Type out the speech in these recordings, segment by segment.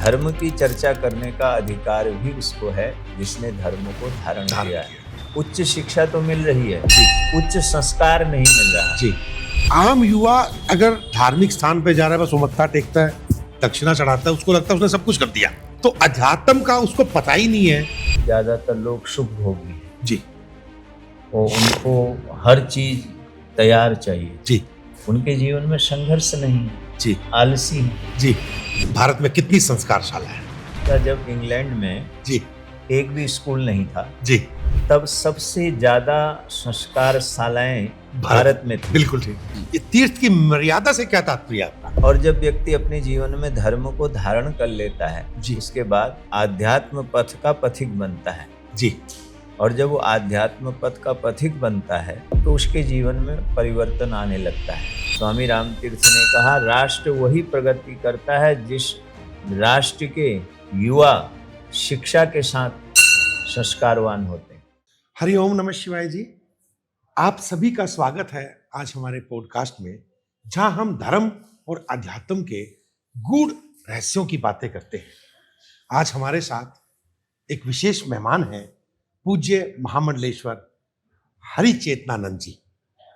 धर्म की चर्चा करने का अधिकार भी उसको है जिसने धर्म को धारण किया है। उच्च शिक्षा तो मिल रही है जी, उच्च संस्कार नहीं मिल रहा। जी। आम युवा अगर धार्मिक स्थान पे जा रहा है, बस वो मत्था टेकता है, दक्षिणा चढ़ाता है, उसको लगता है उसने सब कुछ कर दिया, तो अध्यात्म का उसको पता ही नहीं है। ज्यादातर लोग शुभ भोगी हैं, जी, वो उनको हर चीज तैयार चाहिए, जी, उनके जीवन में संघर्ष नहीं है, जी, आलसी है। जी। भारत में कितनी संस्कारशाला है। जब इंग्लैंड में जी, एक भी स्कूल नहीं था, जी, तब सबसे ज्यादा संस्कार शालाएं भारत में थी। बिल्कुल ठीक। ये तीर्थ की मर्यादा से क्या तात्पर्य आपका? और जब व्यक्ति अपने जीवन में धर्म को धारण कर लेता है, जी। उसके बाद आध्यात्म पथ का पथिक बनता है। जी, और जब वो आध्यात्म पथ का पथिक बनता है तो उसके जीवन में परिवर्तन आने लगता है। स्वामी रामतीर्थ ने कहा, राष्ट्र वही प्रगति करता है जिस राष्ट्र के युवा शिक्षा के साथ संस्कारवान होते हैं। हरिओम नमः शिवाय जी। आप सभी का स्वागत है आज हमारे पॉडकास्ट में, जहां हम धर्म और अध्यात्म के गूढ़ रहस्यों की बातें करते हैं। आज हमारे साथ एक विशेष मेहमान है, पूज्य महामंडलेश्वर हरि चेतनानंद जी,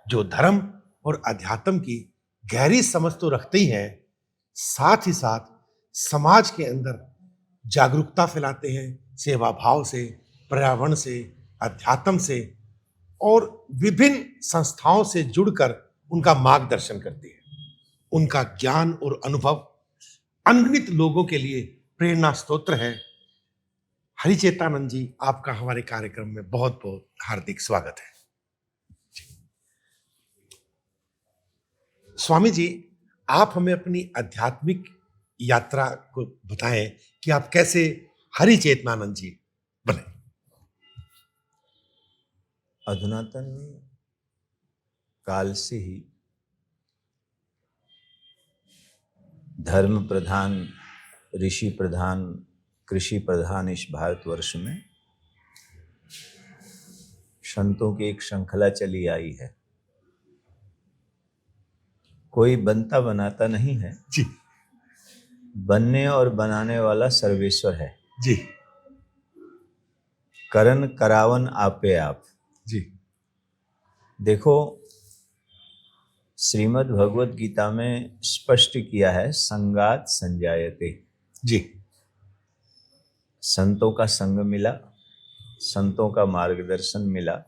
जो धर्म और अध्यात्म की गहरी समझ तो रखते ही हैं, साथ ही साथ समाज के अंदर जागरूकता फैलाते हैं, सेवा भाव से, पर्यावरण से, अध्यात्म से और विभिन्न संस्थाओं से जुड़कर उनका मार्गदर्शन करते हैं। उनका ज्ञान और अनुभव अनगिनत लोगों के लिए प्रेरणा स्तोत्र है। हरि चेतनानंद जी, आपका हमारे कार्यक्रम में बहुत बहुत हार्दिक स्वागत है। स्वामी जी, आप हमें अपनी आध्यात्मिक यात्रा को बताएं कि आप कैसे हरि चेतनानंद जी बने। अधुनातन काल से ही धर्म प्रधान, ऋषि प्रधान, कृषि प्रधान इस भारतवर्ष में संतों की एक श्रृंखला चली आई है। कोई बनता बनाता नहीं है जी, बनने और बनाने वाला सर्वेश्वर है। जी, करन करावन आपे आप। जी, देखो, श्रीमद् भगवत गीता में स्पष्ट किया है, संगात संजायते। जी, संतों का संग मिला, संतों का मार्गदर्शन मिला,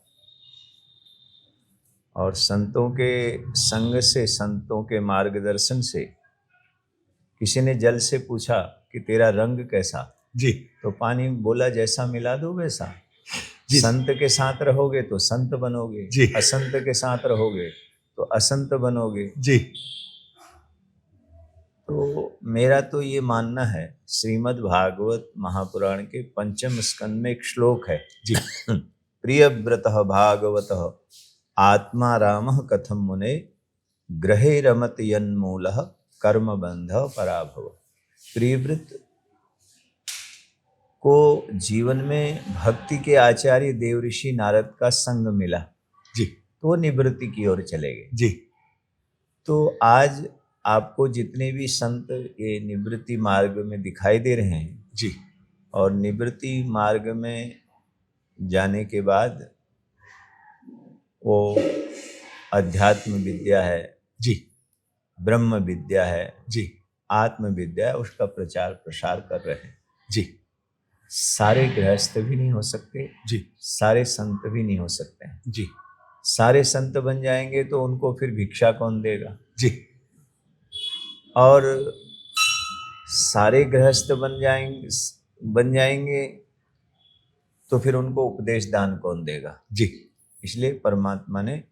और संतों के संग से, संतों के मार्गदर्शन से किसी ने जल से पूछा कि तेरा रंग कैसा, जी, तो पानी बोला जैसा मिला दो वैसा। जी। संत के साथ रहोगे तो संत बनोगे, जी। असंत के साथ रहोगे तो असंत बनोगे। जी, तो मेरा तो ये मानना है, श्रीमद् भागवत महापुराण के पंचम स्कंद में एक श्लोक है, जी, प्रियव्रतः भागवतः आत्मा रामः कथम मुने ग्रहे रमत यन्मूलः कर्म बंध पराभव। प्रियव्रत को जीवन में भक्ति के आचार्य देवऋषि नारद का संग मिला, जी, तो वो निवृत्ति की ओर चले गए। जी, तो आज आपको जितने भी संत ये निवृत्ति मार्ग में दिखाई दे रहे हैं, जी, और निवृत्ति मार्ग में जाने के बाद वो अध्यात्म विद्या है, जी, ब्रह्म विद्या है, जी, आत्म विद्या है, उसका प्रचार प्रसार कर रहे हैं। जी, सारे गृहस्थ भी नहीं हो सकते, जी, सारे संत भी नहीं हो सकते हैं। जी, सारे संत बन जाएंगे तो उनको फिर भिक्षा कौन देगा, जी, और सारे गृहस्थ बन जाएंगे तो फिर उनको उपदेश दान कौन देगा। जी, इसलिए परमात्मा ने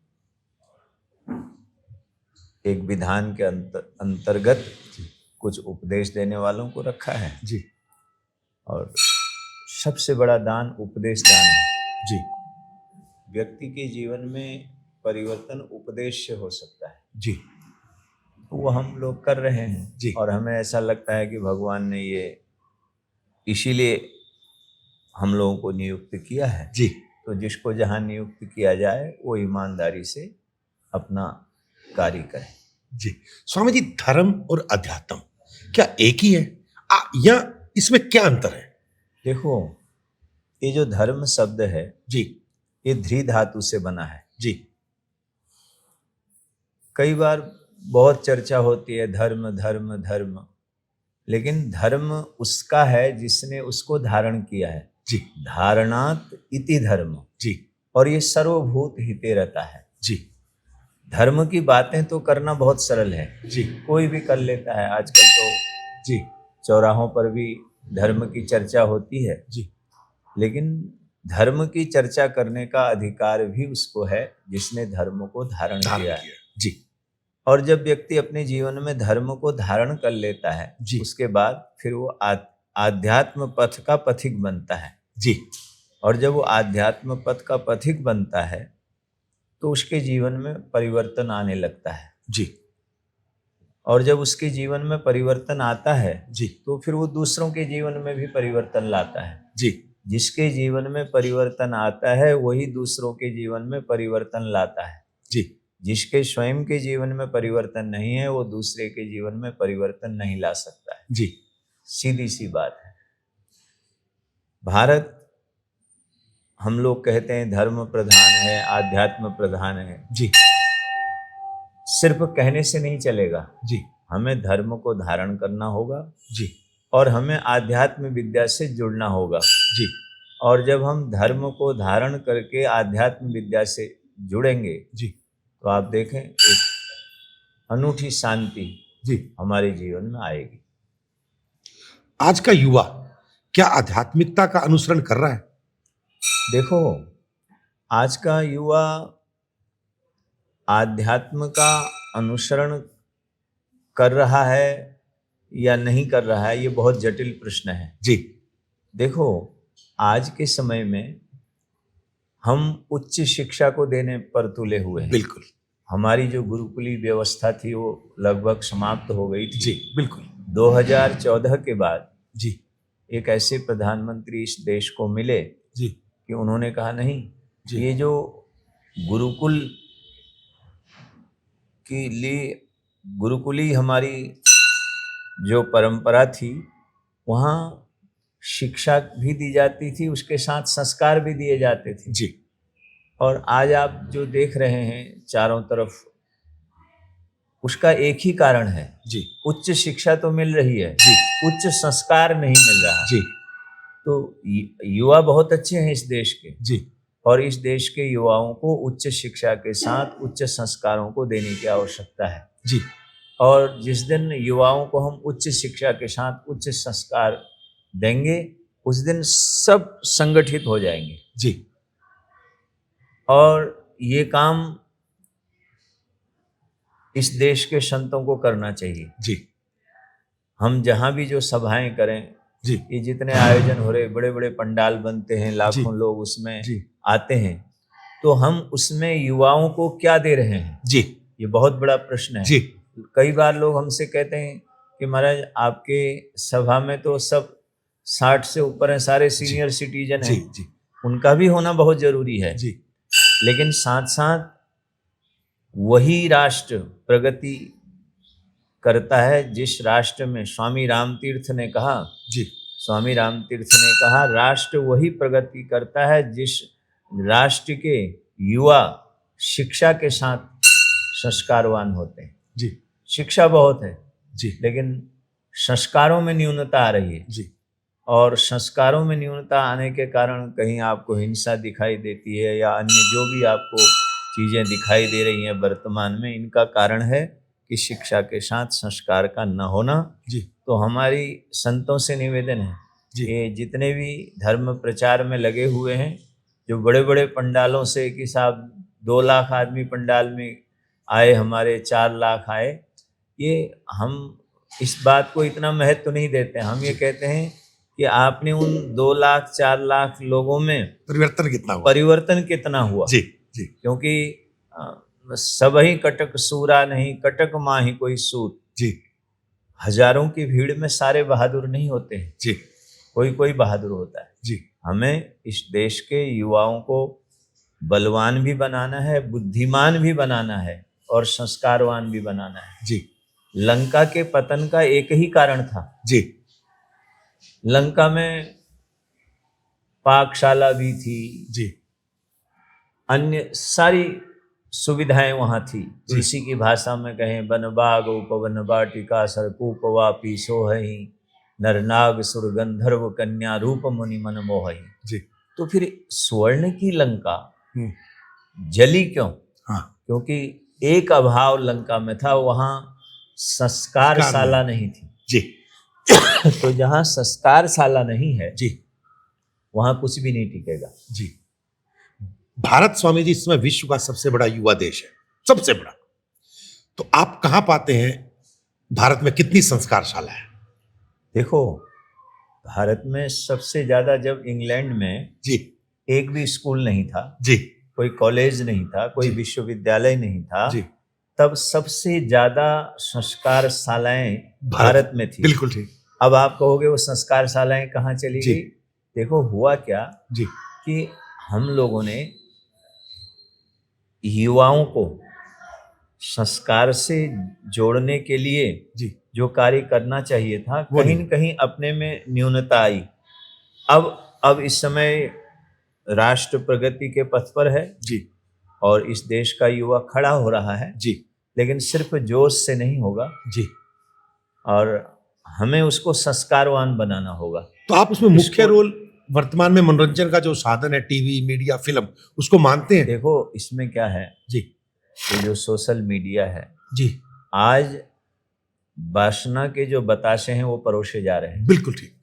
एक विधान के अंतर्गत कुछ उपदेश देने वालों को रखा है, जी, और सबसे बड़ा दान उपदेश दान है। जी, व्यक्ति के जीवन में परिवर्तन उपदेश से हो सकता है, जी, तो वो हम लोग कर रहे जी। हैं। और हमें ऐसा लगता है कि भगवान ने ये इसीलिए हम लोगों को नियुक्त किया है। जी, तो जिसको जहाँ नियुक्त किया जाए वो ईमानदारी से अपना कार्य करे। जी। स्वामी जी, धर्म और अध्यात्म क्या एक ही है, या इसमें क्या अंतर है? देखो, ये जो धर्म शब्द है जी ये ध्री धातु से बना है। जी कई बार बहुत चर्चा होती है धर्म धर्म धर्म, लेकिन धर्म उसका है जिसने उसको धारण किया है। जी धारणात इति धर्म, जी और ये सर्वभूत हिते रहता है। जी धर्म की बातें तो करना बहुत सरल है, जी कोई भी कर लेता है। आजकल तो जी चौराहों पर भी धर्म की चर्चा होती है, जी लेकिन धर्म की चर्चा करने का अधिकार भी उसको है जिसने धर्म को धारण किया है। जी और जब व्यक्ति अपने जीवन में धर्म को धारण कर लेता है जी उसके बाद फिर वो आध्यात्म पथ का पथिक बनता है। जी और जब वो आध्यात्म पथ का पथिक बनता है तो उसके जीवन में परिवर्तन आने लगता है। जी और जब उसके जीवन में परिवर्तन आता है जी तो फिर वो दूसरों के जीवन में भी परिवर्तन लाता है। जी जिसके जीवन में परिवर्तन आता है वही दूसरों के जीवन में परिवर्तन लाता है। जी जिसके स्वयं के जीवन में परिवर्तन नहीं है वो दूसरे के जीवन में परिवर्तन नहीं ला सकता है। जी सीधी सी बात है। भारत, हम लोग कहते हैं धर्म प्रधान है, आध्यात्म प्रधान है। जी सिर्फ कहने से नहीं चलेगा। जी हमें धर्म को धारण करना होगा जी और हमें आध्यात्म विद्या से जुड़ना होगा। जी और जब हम धर्म को धारण करके आध्यात्म विद्या से जुड़ेंगे जी तो आप देखें एक अनूठी शांति जी हमारे जीवन में आएगी। आज का युवा क्या आध्यात्मिकता का अनुसरण कर रहा है? देखो, आज का युवा आध्यात्म का अनुसरण कर रहा है या नहीं कर रहा है, ये बहुत जटिल प्रश्न है। जी देखो, आज के समय में हम उच्च शिक्षा को देने पर तुले हुए हैं। बिल्कुल। हमारी जो गुरुकुली व्यवस्था थी वो लगभग समाप्त हो गई थी। जी बिल्कुल। 2014 के बाद जी एक ऐसे प्रधानमंत्री इस देश को मिले जी कि उन्होंने कहा नहीं, जी ये जो गुरुकुल के लिए गुरुकुली हमारी जो परंपरा थी वहाँ शिक्षा भी दी जाती थी, उसके साथ संस्कार भी दिए जाते थे। जी और आज आप जो देख रहे हैं चारों तरफ, उसका एक ही कारण है। जी उच्च शिक्षा तो मिल रही है जी उच्च संस्कार नहीं मिल रहा। जी तो युवा बहुत अच्छे हैं इस देश के, जी और इस देश के युवाओं को उच्च शिक्षा के साथ उच्च संस्कारों को देने की आवश्यकता है। जी और जिस दिन युवाओं को हम उच्च शिक्षा के साथ उच्च संस्कार देंगे उस दिन सब संगठित हो जाएंगे। जी और ये काम इस देश के संतों को करना चाहिए। जी हम जहाँ भी जो सभाएं करें, जी ये जितने आयोजन हो रहे, बड़े बड़े पंडाल बनते हैं, लाखों जी लोग उसमें जी आते हैं, तो हम उसमें युवाओं को क्या दे रहे हैं? जी ये बहुत बड़ा प्रश्न है। जी कई बार लोग हमसे कहते हैं कि महाराज आपके सभा में तो सब 60 से ऊपर हैं, सारे सीनियर सिटीजन जी हैं, जी उनका भी होना बहुत जरूरी है। जी लेकिन साथ साथ वही राष्ट्र प्रगति करता है जिस राष्ट्र में स्वामी रामतीर्थ ने कहा, जी स्वामी रामतीर्थ ने कहा, राष्ट्र वही प्रगति करता है जिस राष्ट्र के युवा शिक्षा के साथ संस्कारवान होते हैं। जी शिक्षा बहुत है जी लेकिन संस्कारों में न्यूनता आ रही है। जी और संस्कारों में न्यूनता आने के कारण कहीं आपको हिंसा दिखाई देती है या अन्य जो भी आपको चीज़ें दिखाई दे रही हैं वर्तमान में, इनका कारण है कि शिक्षा के साथ संस्कार का न होना। जी तो हमारी संतों से निवेदन है, जी ये जितने भी धर्म प्रचार में लगे हुए हैं, जो बड़े बड़े पंडालों से कि साहब 2 लाख आदमी पंडाल में आए, हमारे 4 लाख आए, ये हम इस बात को इतना महत्व तो नहीं देते। हम ये कहते हैं कि आपने उन 2 लाख 4 लाख लोगों में परिवर्तन कितना हुआ। जी जी क्योंकि सब ही कटक सूरा नहीं, कटक माँ ही कोई सूर। जी हजारों की भीड़ में सारे बहादुर नहीं होते हैं, जी कोई कोई बहादुर होता है। जी हमें इस देश के युवाओं को बलवान भी बनाना है, बुद्धिमान भी बनाना है और संस्कारवान भी बनाना है। जी लंका के पतन का एक ही कारण था, जी लंका में पाकशाला भी थी, जी अन्य सारी सुविधाएं वहां थी। तुलसी की भाषा में कहें वन बाग उपवन वाटिका सरकूप वापी सोहई नरनाग सुर गंधर्व कन्या रूप मुनि मन मोहई। जी तो फिर स्वर्ण की लंका हम्म, जली क्यों? हाँ क्योंकि एक अभाव लंका में था, वहां संस्कारशाला नहीं थी। जी तो जहां संस्कारशाला नहीं है जी वहां कुछ भी नहीं टिकेगा। जी। भारत स्वामी जी इस समय विश्व का सबसे बड़ा युवा देश है, सबसे बड़ा। तो आप कहां पाते हैं भारत में कितनी संस्कारशाला है? देखो, भारत में सबसे ज्यादा जब इंग्लैंड में जी एक भी स्कूल नहीं था, जी कोई कॉलेज नहीं था, कोई जी। विश्वविद्यालय नहीं था, जी तब सबसे ज्यादा संस्कारशालाएं भारत में थी। बिल्कुल ठीक। अब आप कहोगे वो संस्कारशालाएं कहाँ चली जी। गई? देखो हुआ क्या जी कि हम लोगों ने युवाओं को संस्कार से जोड़ने के लिए जी जो कार्य करना चाहिए था, वो कहीं नहीं। न कहीं अपने में न्यूनता आई। अब इस समय राष्ट्र प्रगति के पथ पर है जी और इस देश का युवा खड़ा हो रहा है, जी लेकिन सिर्फ जोश से नहीं होगा जी। और हमें उसको संस्कारवान बनाना होगा। तो आप उसमें मुख्य इसको- रोल वर्तमान में मनोरंजन का जो साधन है, टीवी, मीडिया, फिल्म, उसको मानते हैं? देखो इसमें क्या है, जी ये जो सोशल मीडिया है, जी आज वासना के जो बताशे हैं वो परोसे जा रहे हैं। बिल्कुल ठीक।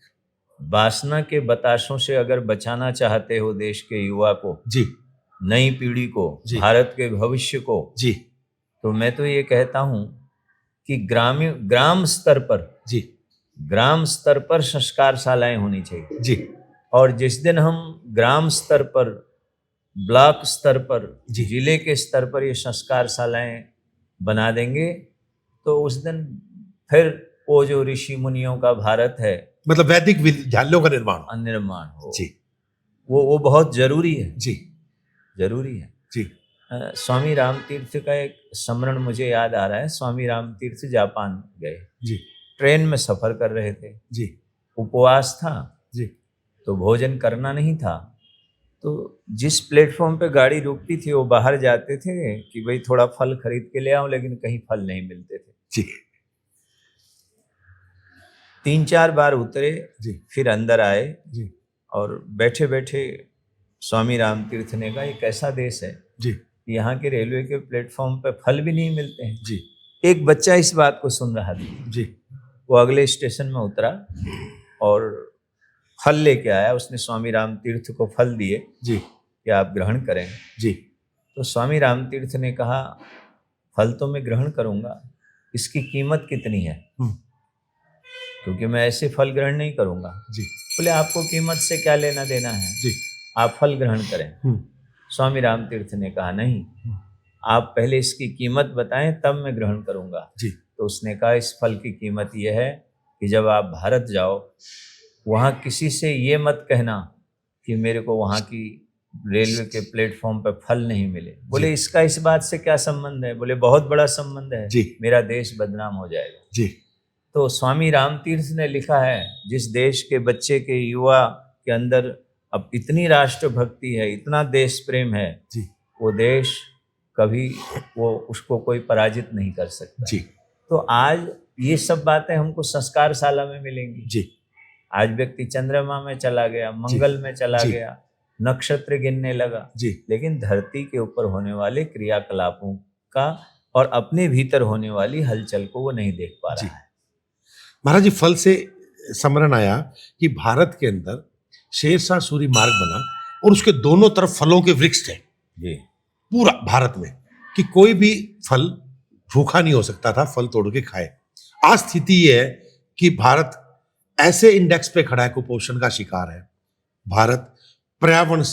वासना के बताशों से अगर बचाना चाहते हो देश के युवा को, जी नई पीढ़ी को, जी। भारत के भविष्य को, जी तो मैं तो ये कहता हूं कि ग्राम स्तर पर, जी ग्राम स्तर पर संस्कारशालाएं होनी चाहिए। जी और जिस दिन हम ग्राम स्तर पर, ब्लॉक स्तर पर, जी। जिले के स्तर पर ये संस्कारशालाएं बना देंगे तो उस दिन फिर वो जो ऋषि मुनियों का भारत है, मतलब वैदिक विद्यालयों का निर्माण हो। जी वो बहुत जरूरी है, जी जरूरी है। जी स्वामी राम तीर्थ का एक स्मरण मुझे याद आ रहा है। स्वामी राम तीर्थ जापान गए, जी ट्रेन में सफर कर रहे थे, जी उपवास था, जी तो भोजन करना नहीं था। तो जिस प्लेटफॉर्म पे गाड़ी रुकती थी वो बाहर जाते थे कि भाई थोड़ा फल खरीद के ले आओ, लेकिन कहीं फल नहीं मिलते थे। जी 3-4 बार उतरे, जी फिर अंदर आए जी और बैठे बैठे स्वामी राम तीर्थ ने कहा, ये कैसा देश है, जी यहाँ के रेलवे के प्लेटफॉर्म पे फल भी नहीं मिलते हैं। जी एक बच्चा इस बात को सुन रहा था, जी वो अगले स्टेशन में उतरा और फल लेके आया। उसने स्वामी राम तीर्थ को फल दिए जी कि आप ग्रहण करें। जी तो स्वामी राम तीर्थ ने कहा, फल तो मैं ग्रहण करूंगा, इसकी कीमत कितनी है? क्योंकि मैं ऐसे फल ग्रहण नहीं करूंगा। जी बोले आपको कीमत से क्या लेना देना है, जी आप फल ग्रहण करें। स्वामी राम तीर्थ ने कहा, नहीं, आप पहले इसकी कीमत बताएं तब मैं ग्रहण करूंगा। जी तो उसने कहा, इस फल की कीमत यह है कि जब आप भारत जाओ, वहाँ किसी से ये मत कहना कि मेरे को वहाँ की रेलवे के प्लेटफॉर्म पर फल नहीं मिले। बोले इसका इस बात से क्या संबंध है? बोले बहुत बड़ा संबंध है जी। मेरा देश बदनाम हो जाएगा। जी तो स्वामी राम तीर्थ ने लिखा है, जिस देश के बच्चे के, युवा के अंदर अब इतनी राष्ट्र भक्ति है, इतना देश प्रेम है, जी वो देश कभी वो उसको कोई पराजित नहीं कर सकता। जी तो आज ये सब बातें हमको संस्कारशाला में मिलेंगी। जी आज व्यक्ति चंद्रमा में चला गया, मंगल में चला जी। गया, नक्षत्र गिनने लगा, जी लेकिन धरती के ऊपर होने वाले क्रियाकलापों का और अपने भीतर होने वाली हलचल को वो नहीं देख पा रहा है। महाराज जी, फल से स्मरण आया कि भारत के अंदर शेरशाह सूरी मार्ग बना और उसके दोनों तरफ फलों के वृक्ष थे जी। पूरा भारत में, कि कोई भी फल भूखा नहीं हो सकता था, फल तोड़ के खाए। आज स्थिति ये है कि भारत ऐसे इंडेक्स पे खड़ा है, कुपोषण का शिकार है। भारत पर्यावरण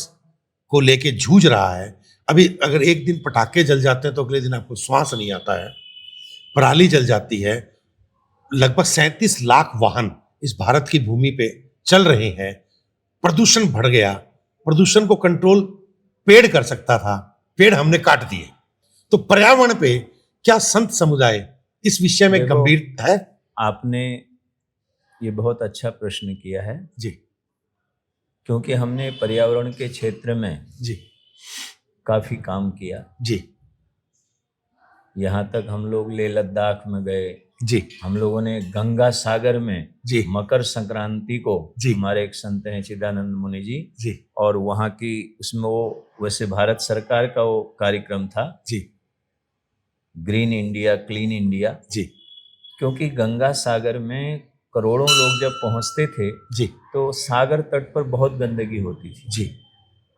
को लेके जूझ रहा है। अभी अगर एक दिन पटाखे जल जाते हैं तो अगले दिन आपको श्वास नहीं आता है। पराली जल जाती है। लगभग 37 लाख वाहन इस भारत की भूमि पे चल रहे हैं। प्रदूषण बढ़ गया। प्रदूषण को कंट्रोल पेड़ कर सकता था, पेड़ हमने काट दिए। तो पर्यावरण पे क्या संत समुदाय इस विषय में देखो, गंभीर है? आपने ये बहुत अच्छा प्रश्न किया है, जी क्योंकि हमने पर्यावरण के क्षेत्र में जी काफी काम किया। जी यहाँ तक हम लोग लेह लद्दाख में गए, जी हम लोगों ने गंगा सागर में जी मकर संक्रांति को, जी। हमारे एक संत हैं चिदानंद मुनि जी, जी और वहाँ की उसमें वो वैसे भारत सरकार का वो कार्यक्रम था, जी ग्रीन इंडिया क्लीन इंडिया, जी क्योंकि गंगा सागर में करोड़ों लोग जब पहुँचते थे जी तो सागर तट पर बहुत गंदगी होती थी। जी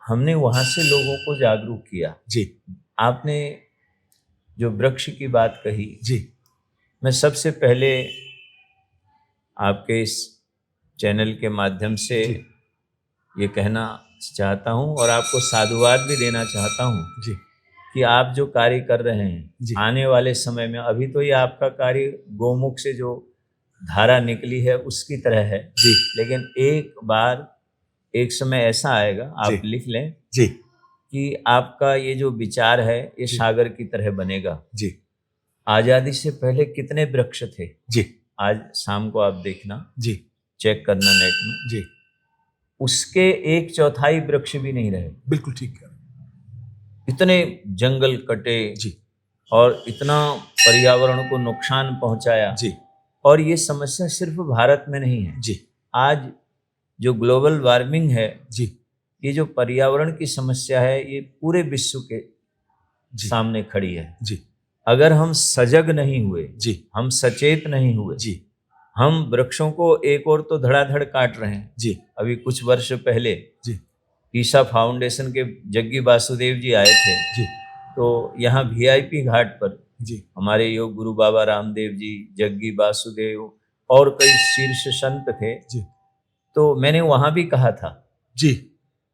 हमने वहाँ से लोगों को जागरूक किया। जी आपने जो वृक्ष की बात कही, जी मैं सबसे पहले आपके इस चैनल के माध्यम से जी ये कहना चाहता हूँ और आपको साधुवाद भी देना चाहता हूँ जी कि आप जो कार्य कर रहे जी। हैं, आने वाले समय में, अभी तो ये आपका कार्य गोमुख से जो धारा निकली है उसकी तरह है जी लेकिन एक समय ऐसा आएगा, आप जी। लिख लें जी कि आपका ये जो विचार है ये जी। सागर की तरह बनेगा। जी आजादी से पहले कितने वृक्ष थे, जी आज शाम को आप देखना, जी चेक करना नेट में, जी उसके 1/4 वृक्ष भी नहीं रहे। बिल्कुल ठीक है इतने जंगल कटे जी और इतना पर्यावरण को नुकसान पहुंचाया। जी और ये समस्या सिर्फ भारत में नहीं है, जी आज जो ग्लोबल वार्मिंग है, जी ये जो पर्यावरण की समस्या है, ये पूरे विश्व के जी सामने खड़ी है। जी अगर हम सजग नहीं हुए, जी हम सचेत नहीं हुए, जी हम वृक्षों को एक और तो धड़ाधड़ काट रहे हैं। जी अभी कुछ वर्ष पहले जी ईशा फाउंडेशन के जग्गी वासुदेव जी आए थे, जी तो यहाँ वीआईपी घाट पर जी हमारे योग गुरु बाबा रामदेव जी, जग्गी वासुदेव और कई शीर्ष संत थे। जी तो मैंने वहां भी कहा था, जी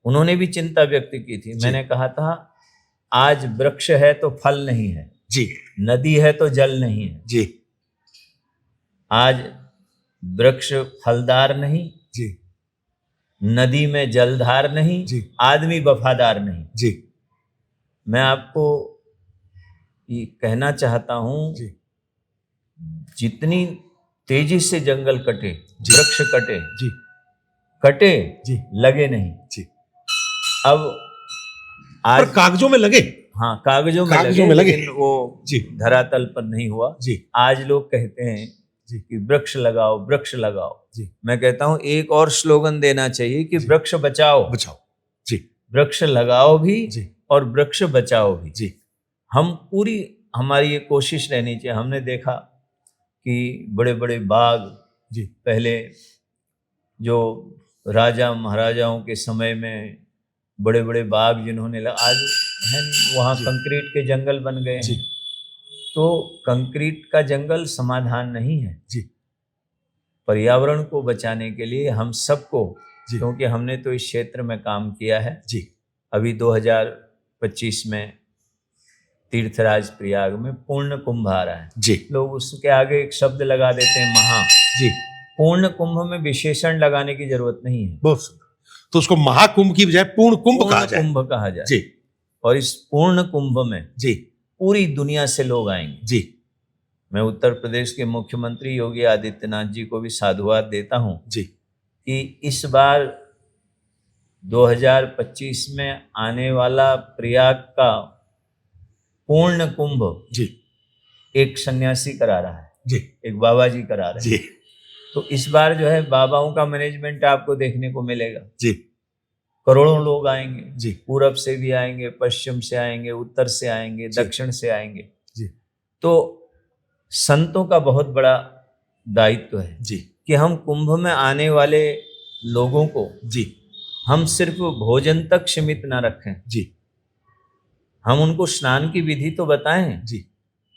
उन्होंने भी चिंता व्यक्त की थी। जी। मैंने कहा था, आज वृक्ष है तो फल नहीं है, जी नदी है तो जल नहीं है। जी आज वृक्ष फलदार नहीं, जी नदी में जलधार नहीं, जी आदमी वफादार नहीं। जी मैं आपको ये कहना चाहता हूं, जी जितनी तेजी से जंगल कटे, जी। वृक्ष कटे, जी कटे जी लगे नहीं। जी अब पर आज कागजों में लगे हाँ, कागजों कागजों में में लगे, लगे। लेकिन वो जी धरातल पर नहीं हुआ। जी आज लोग कहते हैं जी कि वृक्ष लगाओ, वृक्ष लगाओ। जी मैं कहता हूं एक और स्लोगन देना चाहिए कि जी। वृक्ष बचाओ, बचाओ। जी वृक्ष लगाओ भी जी और वृक्ष बचाओ भी। जी हमारी ये कोशिश रहनी चाहिए। हमने देखा कि बड़े बड़े बाग, जी पहले जो राजा महाराजाओं के समय में बड़े बड़े बाग जिन्होंने आज हैं, वहाँ जी। कंक्रीट के जंगल बन गए जी हैं। तो कंक्रीट का जंगल समाधान नहीं है। जी पर्यावरण को बचाने के लिए हम सबको, जी क्योंकि हमने तो इस क्षेत्र में काम किया है। जी अभी 2025 में तीर्थराज प्रयाग में पूर्ण कुंभ आ रहा है। जी लोग उसके आगे एक शब्द लगा देते हैं, महा। जी पूर्ण कुंभ में विशेषण लगाने की जरूरत नहीं है, बहुत सुंदर। तो उसको महाकुंभ की बजाय पूर्ण कुंभ कहा पूर्ण जाए। कुंभ कहा जाए। जी और इस पूर्ण कुंभ में जी पूरी दुनिया से लोग आएंगे। जी मैं उत्तर प्रदेश के मुख्यमंत्री योगी आदित्यनाथ जी को भी साधुवाद देता हूं जी कि इस बार 2025 में आने वाला प्रयाग का पूर्ण कुंभ जी एक सन्यासी करा रहा है, जी एक बाबा जी करा रहे हैं। जी तो इस बार जो है बाबाओं का मैनेजमेंट आपको देखने को मिलेगा। जी करोड़ों लोग आएंगे, जी पूरब से भी आएंगे, पश्चिम से आएंगे, उत्तर से आएंगे, जी। दक्षिण से आएंगे। जी तो संतों का बहुत बड़ा दायित्व है जी कि हम कुंभ में आने वाले लोगों को जी हम सिर्फ भोजन तक सीमित ना रखें। जी हम उनको स्नान की विधि तो बताएं, जी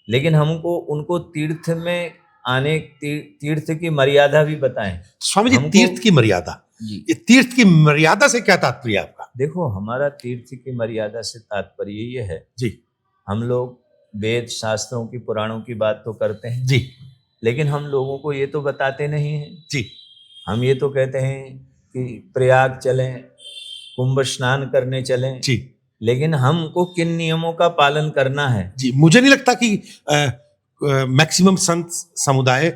लेकिन हमको उनको तीर्थ में आने, तीर्थ की मर्यादा भी बताएं। स्वामी जी, हमको- तीर्थ की मर्यादा, जी ये तीर्थ की मर्यादा से क्या तात्पर्य आपका? देखो, हमारा तीर्थ की मर्यादा से तात्पर्य ये है, जी हम लोग वेद शास्त्रों की, पुराणों की बात तो करते हैं, जी लेकिन हम लोगों को ये तो बताते नहीं हैं। जी हम ये तो कहते हैं कि प्रयाग चलें, कुंभ स्नान करने चलें, जी लेकिन हमको किन नियमों का पालन करना है। जी मुझे नहीं लगता कि मैक्सिमम संत समुदाय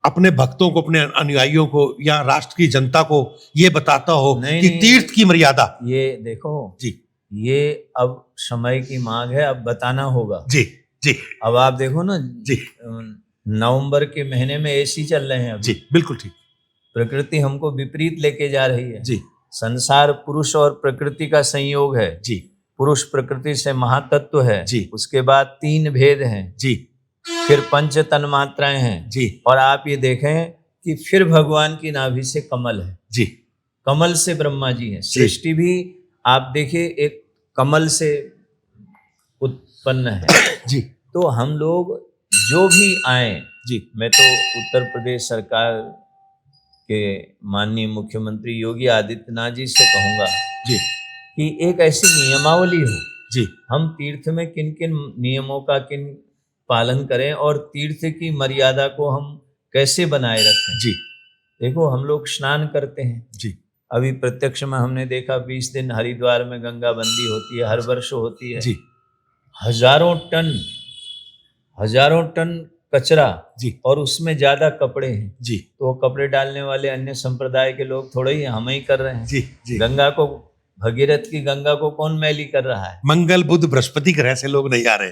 अपने भक्तों को, अपने अनुयायियों को या राष्ट्र की जनता को ये बताता हो नहीं, कि नहीं, तीर्थ की मर्यादा। ये देखो जी ये अब समय की मांग है, अब बताना होगा। जी जी अब आप देखो ना जी नवंबर के महीने में एसी चल रहे हैं अभी। जी, बिल्कुल ठीक। प्रकृति हमको विपरीत लेके जा रही है। जी संसार पुरुष और प्रकृति का संयोग है। जी पुरुष प्रकृति से महातत्व है। जी उसके बाद 3 भेद हैं, जी फिर 5 तन्मात्राएं हैं, जी और आप ये देखें कि फिर भगवान की नाभि से कमल है। जी कमल से ब्रह्मा जी हैं। सृष्टि भी आप देखिए एक कमल से उत्पन्न है। जी तो हम लोग जो भी आए, जी मैं तो उत्तर प्रदेश सरकार के माननीय मुख्यमंत्री योगी आदित्यनाथ जी से कहूँगा जी कि एक ऐसी नियमावली हो, जी हम तीर्थ में किन किन नियमों का किन पालन करें और तीर्थ की मर्यादा को हम कैसे बनाए रखें। जी देखो हम लोग स्नान करते हैं, जी अभी प्रत्यक्ष में हमने देखा 20 दिन हरिद्वार में गंगा बंदी होती है, हर वर्ष होती है। जी हजारों टन कचरा जी और उसमें ज्यादा कपड़े हैं। जी तो वो कपड़े डालने वाले अन्य संप्रदाय के लोग थोड़े ही, हम ही कर रहे हैं। जी जी गंगा को, भगीरथ की गंगा को कौन मैली कर रहा है? मंगल बुध बृहस्पति ग्रह से लोग नहीं आ रहे,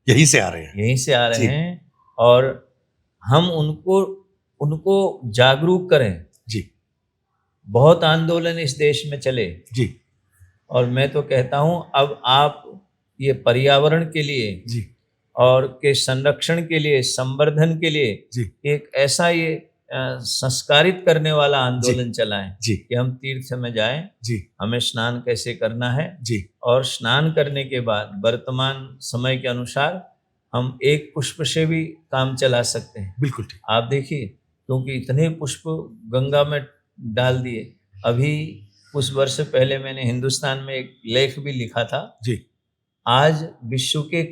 यहीं से आ रहे हैं। यहीं से आ रहे जी। हैं, और हम उनको जागरूक करें। जी बहुत आंदोलन इस देश में चले, जी और मैं तो कहता हूं अब आप ये पर्यावरण के लिए जी और के संरक्षण के लिए, संवर्धन के लिए जी एक ऐसा ये संस्कारित करने वाला आंदोलन चलाएं जी कि हम तीर्थ में जाएं, जी हमें स्नान कैसे करना है, जी और स्नान करने के बाद वर्तमान समय के अनुसार हम एक पुष्प से भी काम चला सकते हैं। बिल्कुल ठीक। आप देखिए, क्योंकि इतने पुष्प गंगा में डाल दिए। अभी कुछ वर्ष पहले मैंने हिंदुस्तान में एक लेख भी लिखा था। जी आज विश्व के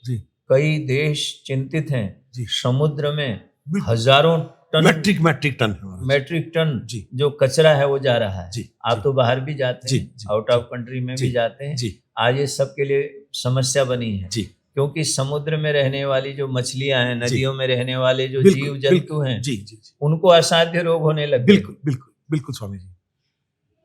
जी कई देश चिंतित हैं। जी। समुद्र में बिल्कुल। हजारों टन मैट्रिक टन है हमारा। मैट्रिक टन जी। जो कचरा है वो जा रहा है। जी, आप जी। तो बाहर भी जाते जी, हैं, जी, आउट ऑफ कंट्री में जी, भी जाते हैं। जी आज ये सब के लिए समस्या बनी है, जी क्योंकि समुद्र में रहने वाली जो मछलियां हैं, नदियों में रहने वाले जो बिल्कुल, जीव जंतु हैं, जी जी जी उनको असाध्य रोग होने लग गए। बिल्कुल बिल्कुल बिल्कुल स्वामी जी।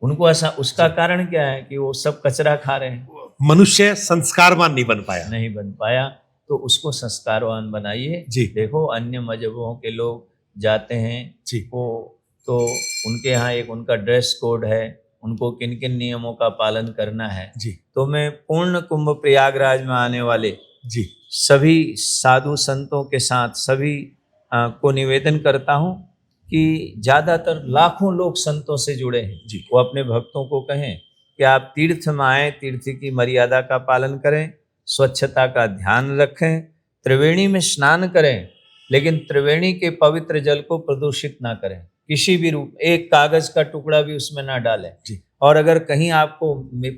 उनको उसका कारण क्या है कि वो सब कचरा खा रहे हैं। मनुष्य संस्कारवान नहीं बन पाया। तो उसको संस्कारवान बनाइए। जी। देखो अन्य मजहबों के लोग जाते हैं जी। वो तो उनके यहाँ एक उनका ड्रेस कोड है, उनको किन किन नियमों का पालन करना है। जी तो मैं पूर्ण कुंभ प्रयागराज में आने वाले जी सभी साधु संतों के साथ सभी को निवेदन करता हूँ कि ज़्यादातर लाखों लोग संतों से जुड़े हैं। जी। वो अपने भक्तों को कहें कि आप तीर्थ में आए, तीर्थ की मर्यादा का पालन करें, स्वच्छता का ध्यान रखें, त्रिवेणी में स्नान करें, लेकिन त्रिवेणी के पवित्र जल को प्रदूषित ना करें, किसी भी रूप, एक कागज का टुकड़ा भी उसमें ना डालें। जी। और अगर कहीं आपको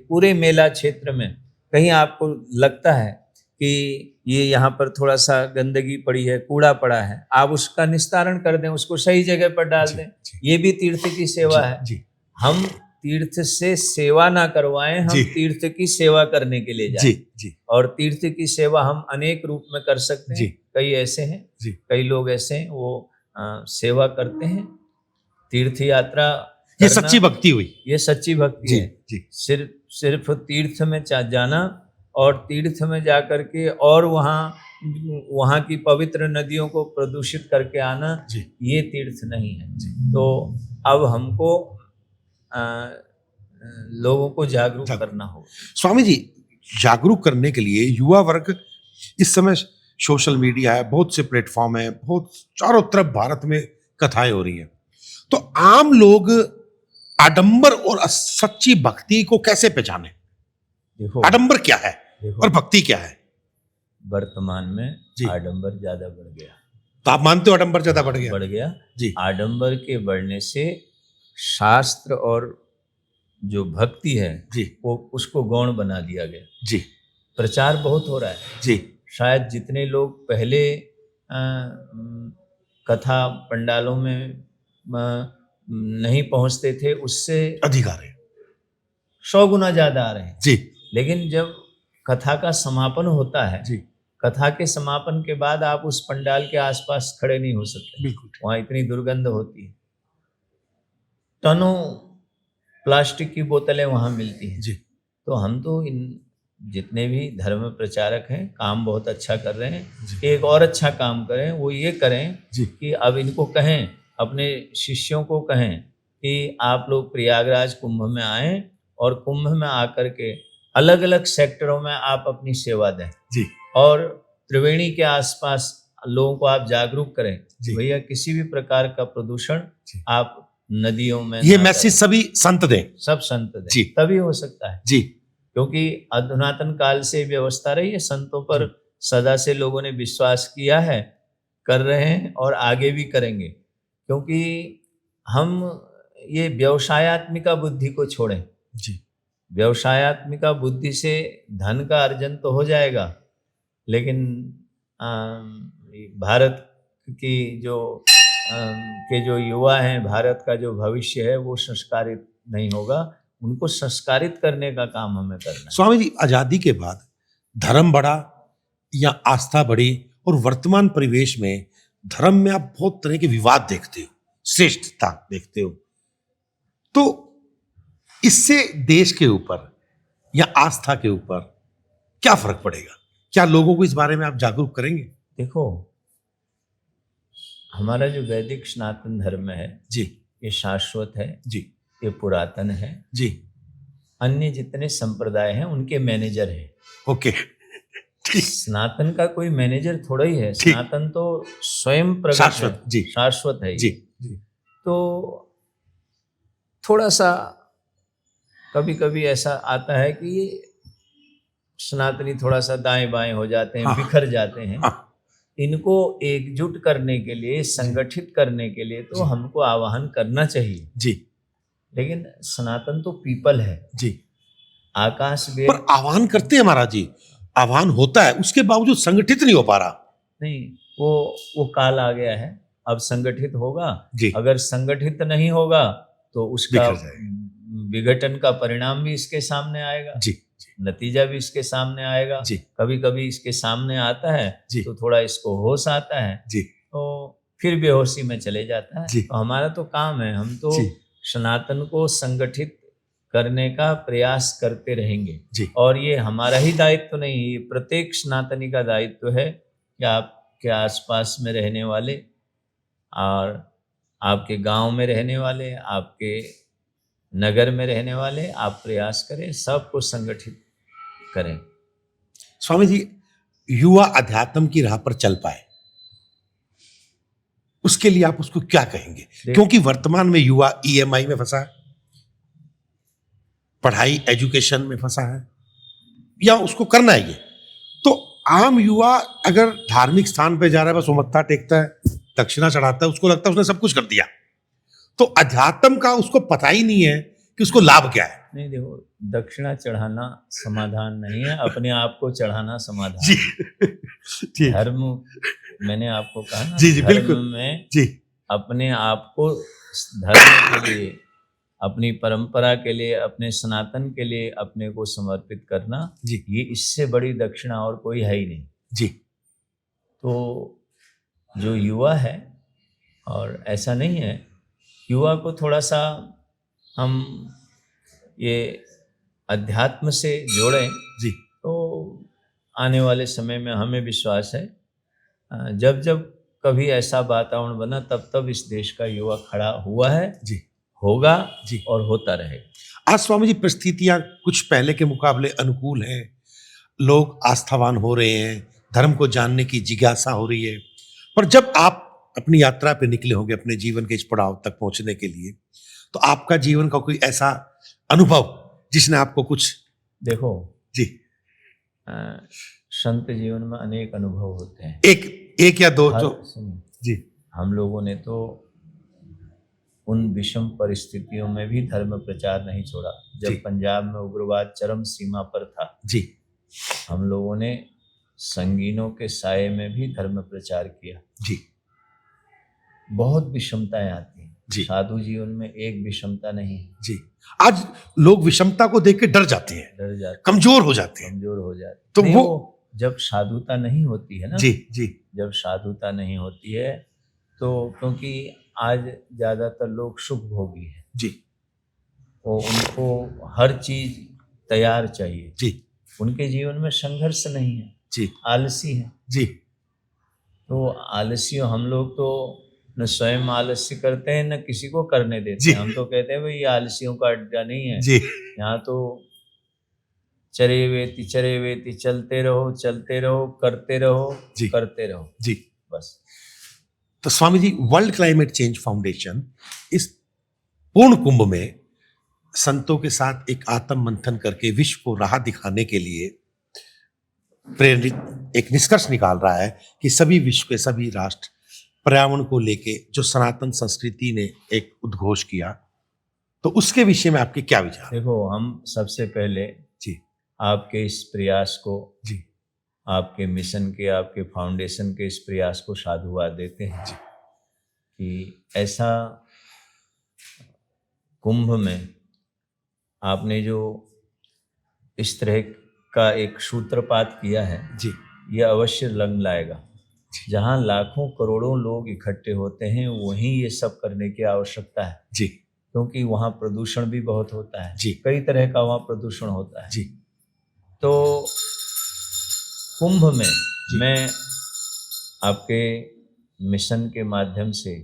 पूरे मेला क्षेत्र में कहीं आपको लगता है कि ये यहाँ पर थोड़ा सा गंदगी पड़ी है, कूड़ा पड़ा है, आप उसका निस्तारण कर दें, उसको सही जगह पर डाल दें। ये भी तीर्थ की सेवा है। जी हम तीर्थ से सेवा ना करवाएं, हम तीर्थ की सेवा करने के लिए जाएं। जी। और और तीर्थ की सेवा हम अनेक रूप में कर सकते हैं। कई ऐसे हैं, कई लोग ऐसे हैं वो सेवा करते हैं। तीर्थ यात्रा ये सच्ची भक्ति हुई। ये सच्ची भक्ति है। जी। सिर्फ तीर्थ में जाना और तीर्थ में जाकर के और वहाँ की पवित्र नदियों को प्रदूषित करके आना, ये तीर्थ नहीं है। तो अब हमको लोगों को जागरूक करना होगा। स्वामी जी, जागरूक करने के लिए युवा वर्ग, इस समय सोशल मीडिया है, बहुत से प्लेटफॉर्म है, बहुत चारों तरफ भारत में कथाएं हो रही हैं, तो आम लोग आडंबर और सच्ची भक्ति को कैसे पहचाने? देखो आडंबर क्या है और भक्ति क्या है? वर्तमान में आडंबर ज्यादा बढ़ गया। तो आप मानते हो आडंबर ज्यादा बढ़ गया? जी। आडंबर के बढ़ने से शास्त्र और जो भक्ति है वो उसको गौण बना दिया गया। जी। प्रचार बहुत हो रहा है। जी। शायद जितने लोग पहले कथा पंडालों में नहीं पहुंचते थे, उससे अधिक आ रहे हैं, 100 गुना ज्यादा आ रहे हैं। जी। लेकिन जब कथा का समापन होता है, कथा के समापन के बाद आप उस पंडाल के आसपास खड़े नहीं हो सकते, बिल्कुल वहां इतनी दुर्गंध होती है। टनों प्लास्टिक की बोतलें वहां मिलती हैं। जी तो हम तो इन जितने भी धर्म प्रचारक हैं काम बहुत अच्छा कर रहे हैं। जी एक और अच्छा काम करें, वो ये करें जी कि अब इनको कहें, अपने शिष्यों को कहें कि आप लोग प्रयागराज कुंभ में आएं और कुंभ में आकर के अलग अलग सेक्टरों में आप अपनी सेवा दें जी और त्रिवेणी के आसपास लोगों को आप जागरूक करें जी। कि भैया किसी भी प्रकार का प्रदूषण जी। आप नदियों में ये ना मैसेज करें। सभी संत दें। सब संत दें, जी। तभी हो सकता है। जी क्योंकि अधुनातन काल से व्यवस्था रही है, संतों पर सदा से लोगों ने विश्वास किया है, कर रहे हैं और आगे भी करेंगे। क्योंकि हम ये व्यवसायत्मिका बुद्धि को छोड़ें। जी व्यवसायत्मिका बुद्धि से धन का अर्जन तो हो जाएगा, लेकिन भारत की जो युवा हैं, भारत का जो भविष्य है वो संस्कारित नहीं होगा। उनको संस्कारित करने का काम हमें करना है। स्वामी जी, आजादी के बाद धर्म बढ़ा या आस्था बढ़ी, और वर्तमान परिवेश में धर्म में आप बहुत तरह के विवाद देखते हो, श्रेष्ठता देखते हो, तो इससे देश के ऊपर या आस्था के ऊपर क्या फर्क पड़ेगा? क्या लोगों को इस बारे में आप जागरूक करेंगे? देखो, हमारा जो वैदिक सनातन धर्म है जी ये शाश्वत है जी ये पुरातन है जी। अन्य जितने संप्रदाय हैं उनके मैनेजर हैं। ओके, ठीक। सनातन का कोई मैनेजर थोड़ा ही है, ठीक। सनातन तो स्वयं प्रकट शाश्वत, है, जी। शाश्वत है जी ये। जी तो थोड़ा सा कभी कभी ऐसा आता है कि ये सनातनी थोड़ा सा दाएं बाएं हो जाते हैं, हाँ। बिखर जाते हैं। हाँ। इनको एकजुट करने के लिए, संगठित करने के लिए तो जी। हमको आह्वान करना चाहिए। जी लेकिन सनातन तो पीपल है, जी। आकाश पर वेद आह्वान करते हैं महाराज जी, आह्वान होता है, उसके बावजूद संगठित नहीं हो पा रहा। नहीं, वो काल आ गया है, अब संगठित होगा। जी। अगर संगठित नहीं होगा तो उसका बिखर जाएगा। विघटन का परिणाम भी इसके सामने आएगा, जी नतीजा भी इसके सामने आएगा। जी कभी कभी इसके सामने आता है जी। तो थोड़ा इसको होश आता है जी तो फिर बेहोशी में चले जाता है। जी। तो हमारा तो काम है, हम तो जी सनातन को संगठित करने का प्रयास करते रहेंगे। जी। और ये हमारा ही दायित्व नहीं, ये प्रत्येक सनातनी का दायित्व है कि आपके आसपास में रहने वाले और आपके गांव में रहने वाले, आपके नगर में रहने वाले, आप प्रयास करें, सबको संगठित करें। स्वामी जी, युवा अध्यात्म की राह पर चल पाए, उसके लिए आप उसको क्या कहेंगे? क्योंकि वर्तमान में युवा ईएमआई में फंसा है, पढ़ाई एजुकेशन में फंसा है, या उसको करना है ये। तो आम युवा अगर धार्मिक स्थान पे जा रहा है, बस वो मत्था टेकता है, दक्षिणा चढ़ाता है, उसको लगता है उसने सब कुछ कर दिया, तो अध्यात्म का उसको पता ही नहीं है कि उसको लाभ क्या है। नहीं, देखो, दक्षिणा चढ़ाना समाधान नहीं है, अपने आप को चढ़ाना समाधान जी है। धर्म, मैंने आपको कहा ना, जी जी धर्म बिल्कुल में जी। अपने आप को धर्म के लिए, अपनी परंपरा के लिए, अपने सनातन के लिए अपने को समर्पित करना जी। ये इससे बड़ी दक्षिणा और कोई है ही नहीं जी। तो जो युवा है, और ऐसा नहीं है, युवा को थोड़ा सा हम ये अध्यात्म से जोड़ें जी। तो आने वाले समय में हमें विश्वास है, जब जब कभी ऐसा वातावरण बना तब तब इस देश का युवा खड़ा हुआ है, जी, होगा जी, और होता रहेगा। आज स्वामी जी परिस्थितियां कुछ पहले के मुकाबले अनुकूल हैं, लोग आस्थावान हो रहे हैं, धर्म को जानने की जिज्ञासा हो रही है, पर जब आप अपनी यात्रा पे निकले होंगे अपने जीवन के इस पड़ाव तक पहुंचने के लिए, तो आपका जीवन का कोई ऐसा अनुभव जिसने आपको कुछ, देखो जी, संत जीवन में अनेक अनुभव होते हैं, एक या दो जो, जी, हम लोगों ने तो उन विषम परिस्थितियों में भी धर्म प्रचार नहीं छोड़ा। जब पंजाब में उग्रवाद चरम सीमा पर था, जी, हम लोगों ने संगीनों के साये में भी धर्म प्रचार किया। जी, बहुत विषमताएं आती हैं, साधु जीवन में एक विषमता नहीं। जी, आज लोग विषमता को देख के डर जाते हैं, कमजोर हो जाते हैं, तो जब साधुता नहीं होती है ना, जी जी जब साधुता नहीं होती है तो, क्योंकि आज ज़्यादातर लोग सुख भोगी है, जी वो उनको हर चीज तैयार चाहिए, जी उनके जीवन में संघर्ष नहीं है, जी आलसी है। जी तो आलसियों हम लोग तो न स्वयं आलस्य करते हैं न किसी को करने देते जी। हैं। हम तो कहते हैं भाई ये आलसियों का अड्डा नहीं है, जी यहाँ तो चरे वेती चलते रहो, करते रहो, जी। करते रहो, जी। बस। तो Swami ji, world climate change foundation इस पूर्ण कुंभ में संतों के साथ एक आत्म मंथन करके विश्व को राह दिखाने के लिए प्रेरित एक निष्कर्ष निकाल रहा है कि सभी विश्व के सभी राष्ट्र पर्यावरण को लेके जो सनातन संस्कृति ने एक उद्घोष किया, तो उसके विषय में आपके क्या विचार? देखो, हम सबसे पहले जी आपके इस प्रयास को, जी आपके मिशन के, आपके फाउंडेशन के इस प्रयास को साधुवाद देते हैं जी। कि ऐसा कुंभ में आपने जो इस तरह का एक सूत्रपात किया है, जी यह अवश्य रंग लाएगा। जहाँ लाखों करोड़ों लोग इकट्ठे होते हैं वहीं ये सब करने की आवश्यकता है, जी क्योंकि वहाँ प्रदूषण भी बहुत होता है, जी। कई तरह का वहाँ प्रदूषण होता है। जी तो कुंभ में मैं आपके मिशन के माध्यम से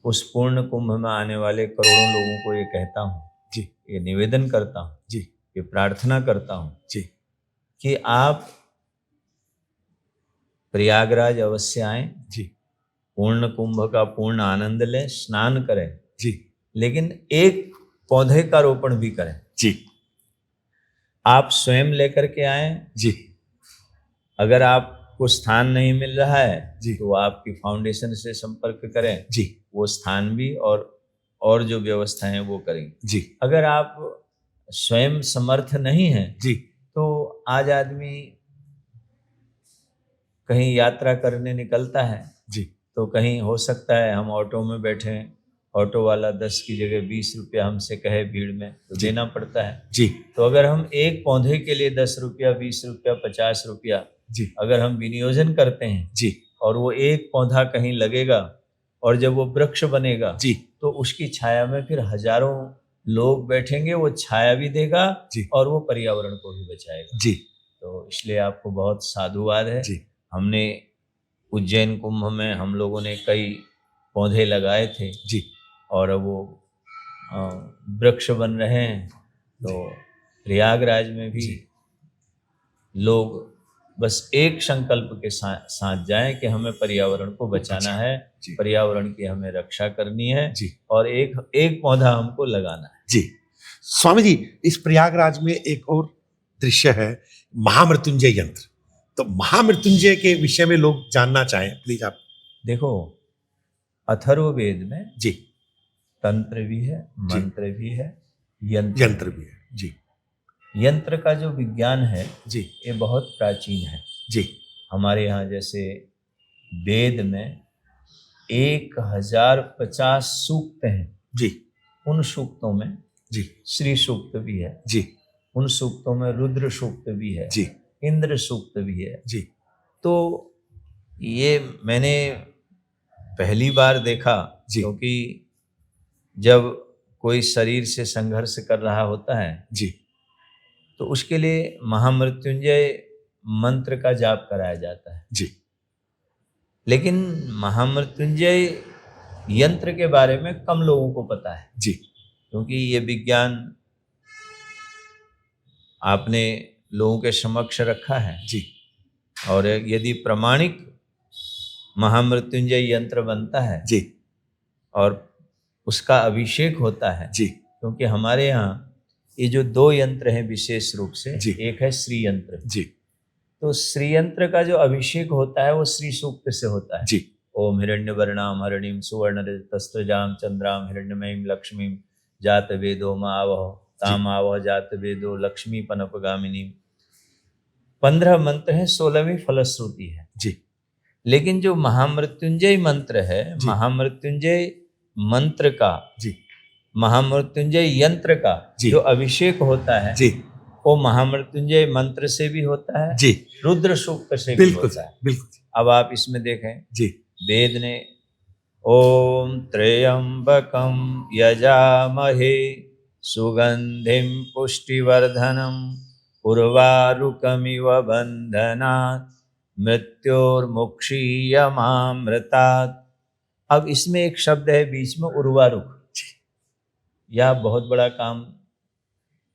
उस पूर्ण कुंभ में आने वाले करोड़ों लोगों को ये कहता हूँ, जी ये निवेदन करता हूँ, जी ये प्रार्थना करता हूँ जी कि आप प्रयागराज अवश्य आएं, जी पूर्ण कुंभ का पूर्ण आनंद लें, स्नान करें, जी लेकिन एक पौधे का रोपण भी करें। जी आप स्वयं लेकर के आएं। जी। अगर आपको स्थान नहीं मिल रहा है जी। तो आपकी फाउंडेशन से संपर्क करें, जी। वो स्थान भी और जो व्यवस्थाएं हैं वो करेंगे। जी। अगर आप स्वयं समर्थ नहीं हैं जी तो आज आदमी कहीं यात्रा करने निकलता है जी तो कहीं हो सकता है हम ऑटो में बैठे हैं, ऑटो वाला 10 की जगह 20 रुपया हमसे कहे भीड़ में, तो देना पड़ता है जी। तो अगर हम एक पौधे के लिए 10 रुपया, 20 रुपया, 50 रुपया जी अगर हम विनियोजन करते हैं जी और वो एक पौधा कहीं लगेगा और जब वो वृक्ष बनेगा जी तो उसकी छाया में फिर हजारों लोग बैठेंगे, वो छाया भी देगा जी और वो पर्यावरण को भी बचाएगा। जी। तो इसलिए आपको बहुत साधुवाद है। जी। हमने उज्जैन कुंभ में हम लोगों ने कई पौधे लगाए थे जी और वो वृक्ष बन रहे हैं। तो प्रयागराज में भी लोग बस एक संकल्प के साथ जाएं कि हमें पर्यावरण को बचाना है, पर्यावरण की हमें रक्षा करनी है और एक पौधा हमको लगाना है। जी। स्वामी जी, इस प्रयागराज में एक और दृश्य है, महामृत्युंजय यंत्र। तो महामृत्युंजय के विषय में लोग जानना चाहें, प्लीज आप। देखो, अथर्ववेद में जी तंत्र भी है, मंत्र भी है, यंत्र भी है। जी। यंत्र का जो विज्ञान है जी, ये बहुत प्राचीन है। जी। हमारे यहाँ जैसे वेद में 1050 सूक्त हैं जी। उन सूक्तों में जी श्री सूक्त भी है, जी। उन सूक्तों में रुद्र सूक्त भी है, जी। इंद्र सूक्त भी है। जी। तो ये मैंने पहली बार देखा, क्योंकि जब कोई शरीर से संघर्ष कर रहा होता है जी तो उसके लिए महामृत्युंजय मंत्र का जाप कराया जाता है जी। लेकिन महामृत्युंजय यंत्र के बारे में कम लोगों को पता है जी, क्योंकि ये विज्ञान आपने लोगों के समक्ष रखा है जी। और यदि प्रमाणिक महामृत्युंजय यंत्र बनता है जी और उसका अभिषेक होता है जी, क्योंकि हमारे यहाँ ये जो 2 यंत्र हैं विशेष रूप से, एक है श्री यंत्र जी, तो श्री यंत्र का जो अभिषेक होता है वो श्री सूक्त से होता है जी। ओम हिरण्यवर्णाम हरिणीम सुवर्ण तस्त्रजाम चंद्राम हिरण्यमयीम लक्ष्मीम जात वेदो मावह ताम आवह जात वेदो लक्ष्मी पनपगामिनी। 15 मंत्र हैं, 16वीं फलश्रुति है जी। लेकिन जो महामृत्युंजय मंत्र है, महामृत्युंजय मंत्र का, महामृत्युंजय यंत्र का जो अभिषेक होता है जी, वो महामृत्युंजय मंत्र से भी होता है, जी रुद्र सूक्त से भी बिल्कुल होता है। बिल्कुल अब आप इसमें देखें, जी वेद ने ओम त्र्यंबकम यजामहे सुगंधिम पुष्टिवर्धनम उर्वारुकमिव बंधनात् मृत्योर्मुक्षीयमामृतात्। अब इसमें एक शब्द है बीच में, उर्वारुक। यह बहुत बड़ा काम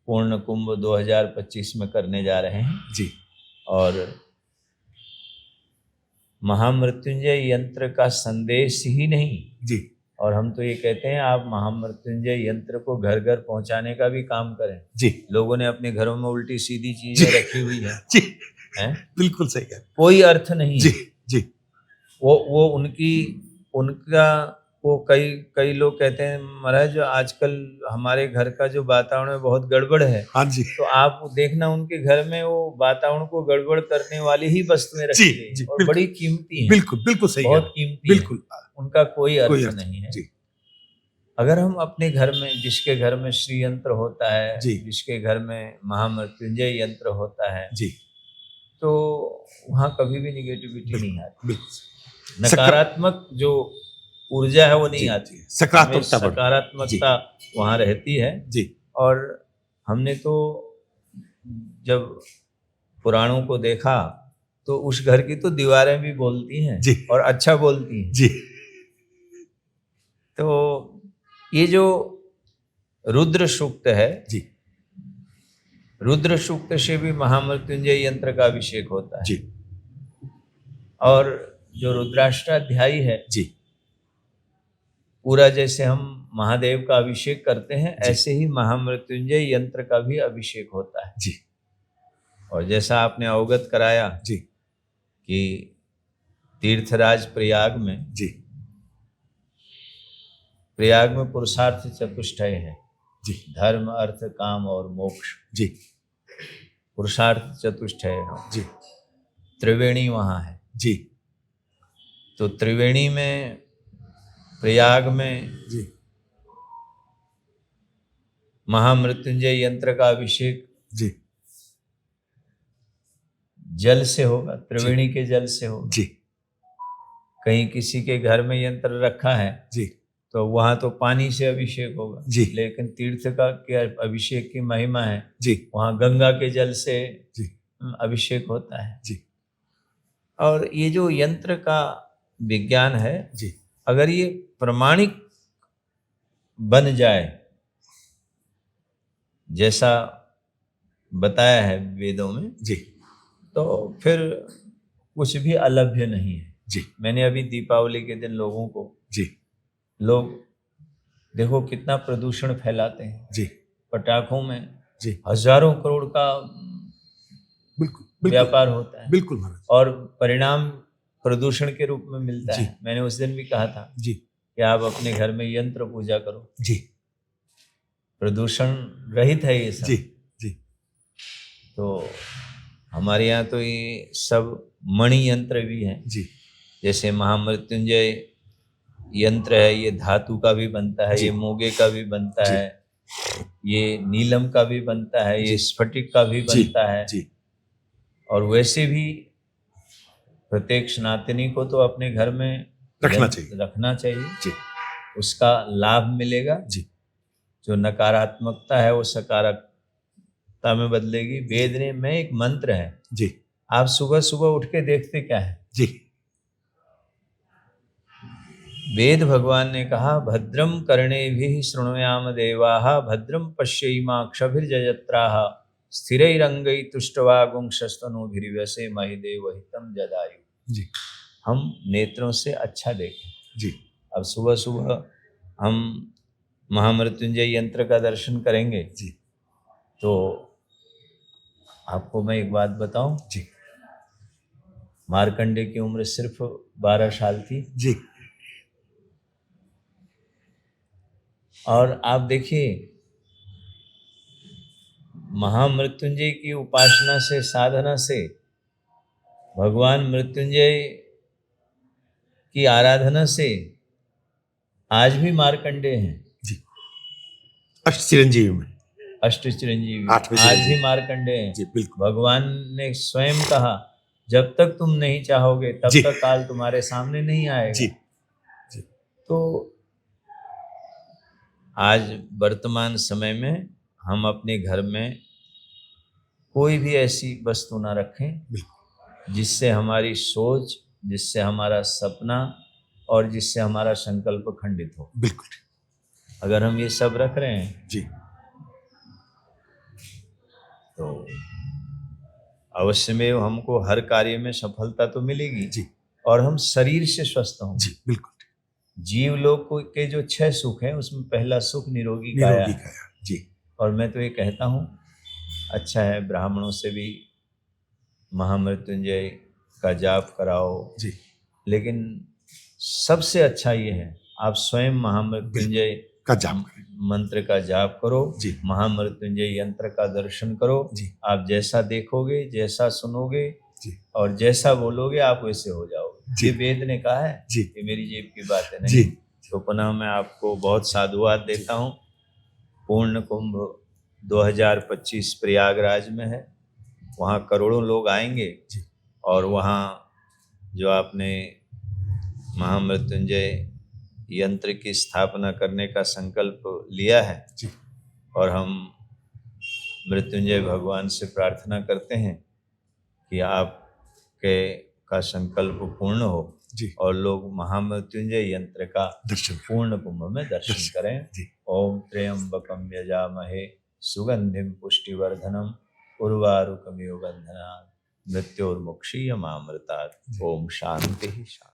पूर्ण कुंभ 2025 में करने जा रहे हैं जी और महामृत्युंजय यंत्र का संदेश ही नहीं, जी और हम तो ये कहते हैं आप महामृत्युंजय यंत्र को घर घर पहुंचाने का भी काम करें। जी लोगों ने अपने घरों में उल्टी सीधी चीजें रखी हुई है, जी हैं? बिल्कुल सही है कोई अर्थ नहीं जी है। जी वो उनका वो कई लोग कहते हैं महाराज जो आजकल हमारे घर का जो वातावरण है बहुत गड़बड़ है, हाँ जी तो आप देखना उनके घर में वो वातावरण को गड़बड़ करने वाली ही वस्तुएं रखी जी, गई जी, और बिल्कुल, बड़ी कीमती हैं, बिल्कुल बिल्कुल सही बहुत है कीमती बिल्कुल हैं, उनका कोई कोई अर्थ अर्थ नहीं है। जी अगर हम अपने घर में, जिसके घर में श्री यंत्र होता है, जी। जिसके घर में महामृत्युंजय यंत्र होता है, जी तो वहाँ कभी भी निगेटिविटी बिल्कुल नहीं आती, बिल्कुल नकारात्मक जो ऊर्जा है वो नहीं जी, आती, जी, सकारात्मकता हमें बढ़ती सकारात्मकता वहाँ रहती है। जी और हमने तो जब पुराणों को देखा तो उस घर की तो दीवारें भी बोलती हैं जी और अच्छा बोलती हैं। जी तो ये जो रुद्र सूक्त है, जी रुद्र सूक्त से भी महामृत्युंजय यंत्र का अभिषेक होता है। जी और जो रुद्राष्टाध्यायी है, जी पूरा जैसे हम महादेव का अभिषेक करते हैं, जी। ऐसे ही महामृत्युंजय यंत्र का भी अभिषेक होता है। जी और जैसा आपने अवगत कराया जी कि तीर्थराज प्रयाग में, जी प्रयाग में पुरुषार्थ चतुष्टय है, जी धर्म अर्थ काम और मोक्ष, जी पुरुषार्थ चतुष्टय है, जी त्रिवेणी वहाँ है। जी तो त्रिवेणी में, प्रयाग में जी महामृत्युंजय यंत्र का अभिषेक जी जल से होगा, त्रिवेणी के जल से होगा। जी कहीं किसी के घर में यंत्र रखा है जी तो वहां तो पानी से अभिषेक होगा, जी। लेकिन तीर्थ का क्या अभिषेक की महिमा है, जी वहां गंगा के जल से जी अभिषेक होता है। जी और ये जो यंत्र का विज्ञान है, जी अगर ये प्रमाणिक बन जाए जैसा बताया है वेदों में, जी तो फिर कुछ भी अलभ्य नहीं है। जी मैंने अभी दीपावली के दिन लोगों को, जी लोग देखो कितना प्रदूषण फैलाते हैं जी पटाखों में, जी हजारों करोड़ का बिल्कुल बिल्कुल व्यापार होता है बिल्कुल महाराज और परिणाम प्रदूषण के रूप में मिलता जी। है। मैंने उस दिन भी कहा था जी कि आप अपने घर में यंत्र पूजा करो, जी प्रदूषण रहित है ये सब। जी जी तो हमारे यहाँ तो ये सब मणि यंत्र भी हैं, जी जैसे महामृत्युंजय यंत्र है, ये धातु का भी बनता है, जी। ये मोगे का भी बनता जी। है, ये नीलम का भी बनता है, ये जी। स्फटिक का भी जी। बनता है। जी और वैसे भी प्रत्येक सनातनी को तो अपने घर में रखना यंत्र चाहिए। रखना चाहिए, जी उसका लाभ मिलेगा। जी जो नकारात्मकता है वो सकारात्मकता में बदलेगी। वेद में एक मंत्र है, जी आप सुबह सुबह उठ के देखते क्या है? जी वेद भगवान ने कहा, भद्रम कर्णेभिः शृणुयाम देवाः भद्रम पश्येमाक्षभिर्यजत्राः स्थिरैरङ्गैस्तुष्टवागुंशस्तनूभिर्व्यसेमहि देवहितं जदायु। जी हम नेत्रों से अच्छा देखें। जी अब सुबह सुबह हम महामृत्युंजय यंत्र का दर्शन करेंगे जी तो आपको मैं एक बात बताऊं, जी मार्कंडे की उम्र सिर्फ 12 साल थी। जी और आप देखिए, महामृत्युंजय की उपासना से, साधना से, भगवान मृत्युंजय की आराधना से आज भी मार्कंडे हैं। जी अष्ट चिरंजीवी में अष्ट चिरंजीवी 8वें आज चिरंजीवी। ही मार्कंडेय हैं। जी बिल्कुल। भगवान ने स्वयं कहा जब तक तुम नहीं चाहोगे तब जी। तक काल तुम्हारे सामने नहीं आएगा। जी जी तो आज वर्तमान समय में हम अपने घर में कोई भी ऐसी वस्तु ना रखें बिल्कुल। जिससे हमारी सोच, जिससे हमारा सपना और जिससे हमारा संकल्प खंडित हो। बिल्कुल अगर हम ये सब रख रहे हैं जी। तो अवश्य में हमको हर कार्य में सफलता तो मिलेगी जी और हम शरीर से स्वस्थ होंगे। जी बिल्कुल। जीव लोग के जो 6 सुख हैं उसमें पहला सुख निरोगी काया निरोगी है। काया। जी और मैं तो ये कहता हूँ अच्छा है ब्राह्मणों से भी महामृत्युंजय का जाप कराओ, जी लेकिन सबसे अच्छा ये है आप स्वयं महामृत्युंजय का जाप करें। मंत्र का जाप करो, जी महामृत्युंजय यंत्र का दर्शन करो। जी आप जैसा देखोगे, जैसा सुनोगे जी और जैसा बोलोगे आप वैसे हो जाओगे। जी। ये वेद ने कहा है, जी ये मेरी जेब की बात है जी नहीं। तो पुनः मैं आपको बहुत साधुवाद देता हूँ। पूर्ण कुंभ 2025 प्रयागराज में है, वहाँ करोड़ों लोग आएंगे जी और वहाँ जो आपने महामृत्युंजय यंत्र की स्थापना करने का संकल्प लिया है जी और हम मृत्युंजय भगवान से प्रार्थना करते हैं कि आपके का संकल्प पूर्ण हो जी और लोग महामृत्युंजय यंत्र का दर्शन करें। पूर्ण कुंभ में दर्शन करें। जी ओम त्र्यंबकम यजामहे सुगंधिम पुष्टिवर्धनम उर्वारुकमिव बंधनात् मृत्योर्मुक्षीयमामृतात्। ओम शांति शांति।